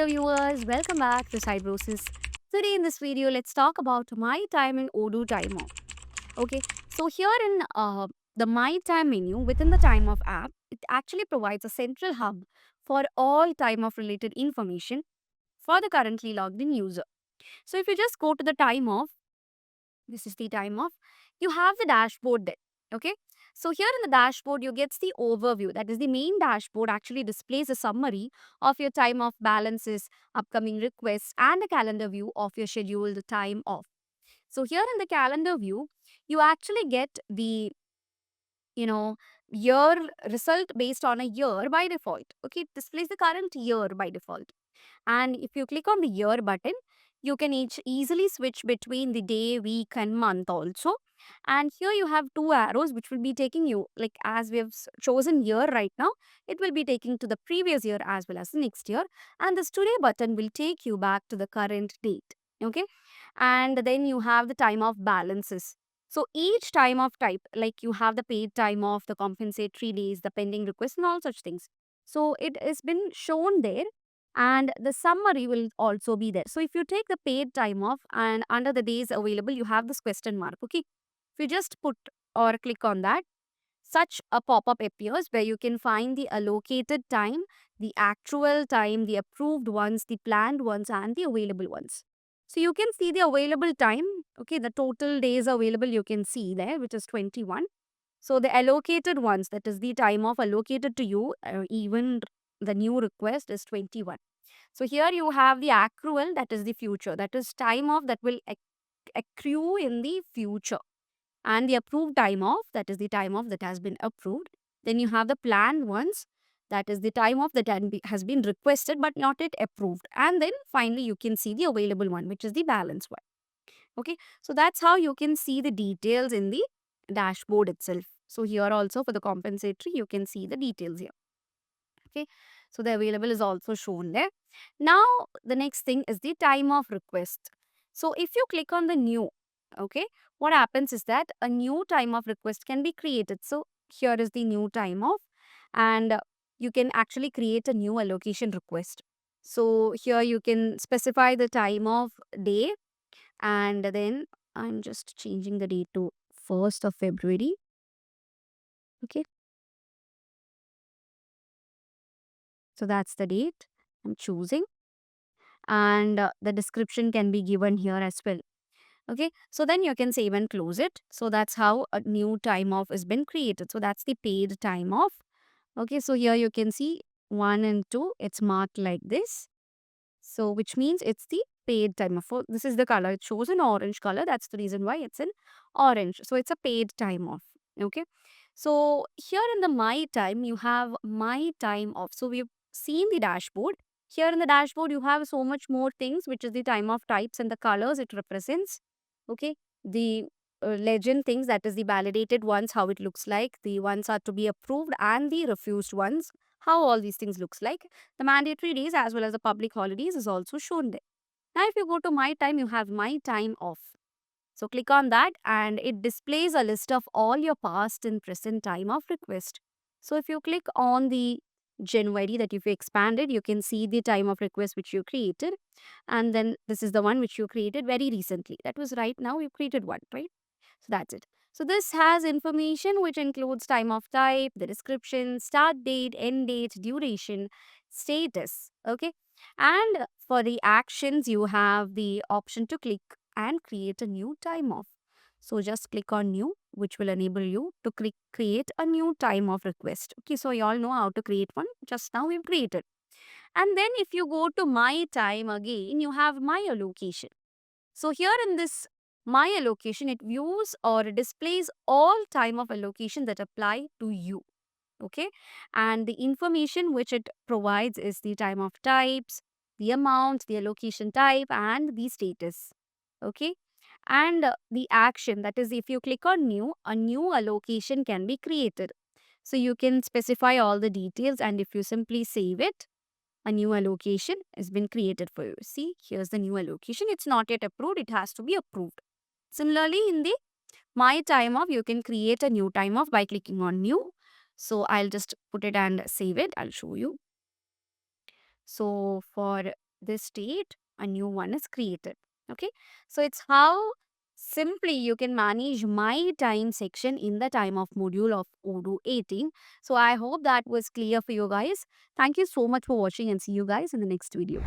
dear viewers, welcome back to Cybrosys. Today in this video, let's talk about My Time in Odoo Timer. Okay, so here in the My Time menu within the Time Off app, it actually provides a central hub for all time off related information for the currently logged in user. So if you just go to the time off, this is the time off, you have the dashboard there. Okay, so here in the dashboard you get the overview, that is the main dashboard actually displays a summary of your time off balances, upcoming requests and a calendar view of your scheduled time off. So here in the calendar view you actually get the you know year result based on a year by default. Okay, it displays the current year by default, and if you click on the year button, you can easily switch between the day, week, and month also. And here you have two arrows which will be taking you, like as we have chosen year right now, it will be taking to the previous year as well as the next year. And this today button will take you back to the current date. Okay. And then you have the time off balances. So each time off type, like you have the paid time off, the compensatory days, the pending requests, and all such things. So it has been shown there, and the summary will also be there. So if you take the paid time off and under the days available, you have this question mark. Okay. If you just put or click on that, such a pop-up appears where you can find the allocated time, the actual time, the approved ones, the planned ones, and the available ones. So you can see the available time. Okay, the total days available you can see there, which is 21. So the allocated ones, that is the time off allocated to you, even the new request is 21. So here you have the accrual, that is the future, that is time off that will accrue in the future, and the approved time off, that is the time off that has been approved. Then you have the planned ones, that is the time off that has been requested but not yet approved. And then finally you can see the available one, which is the balance one. Okay, so that's how you can see the details in the dashboard itself. So here also for the compensatory, you can see the details here. Okay, so the available is also shown there. Now the next thing is the time of request. So if you click on the new, okay, what happens is that a new time of request can be created. So here is the new time off, and you can actually create a new allocation request. So here you can specify the time of day, and then I'm just changing the date to 1st of February. Okay, so that's the date I'm choosing, and the description can be given here as well. Okay, so then you can save and close it. So that's how a new time off has been created. So that's the paid time off. Okay, so here you can see 1 and 2, it's marked like this. So which means it's the paid time off. So this is the color, it shows an orange color. That's the reason why it's in orange. So it's a paid time off. Okay, so here in the My Time, you have My Time Off. So we've seen the dashboard. Here in the dashboard, you have so much more things, which is the time off types and the colors it represents. Okay, the legend things, that is the validated ones, how it looks like, the ones are to be approved, and the refused ones, how all these things looks like. The mandatory days as well as the public holidays is also shown there. Now if you go to My Time, you have My Time Off. So click on that and it displays a list of all your past and present time of request. So if you click on the January, that if you expanded, you can see the time of request which you created. And then this is the one which you created very recently. That was right now you created one, right? So that's it. So this has information which includes time of type, the description, start date, end date, duration, status. Okay. And for the actions, you have the option to click and create a new time off. So just click on new, which will enable you to create a new time off request. Okay, so you all know how to create one. Just now we've created. And then if you go to My Time again, you have My Allocation. So here in this My Allocation, it views or displays all time of allocation that apply to you. Okay, and the information which it provides is the time of types, the amount, the allocation type, and the status. Okay, and the action, that is if you click on new, a new allocation can be created. So you can specify all the details, and if you simply save it, a new allocation has been created for you. See, here's the new allocation. It's not yet approved, it has to be approved. Similarly, in the My Time Off, you can create a new time off by clicking on new. So I'll just put it and save it. I'll show you. So for this state, a new one is created. Okay, so it's how simply you can manage my time section in the time of module of Odoo 18. So I hope that was clear for you guys. Thank you so much for watching and see you guys in the next video.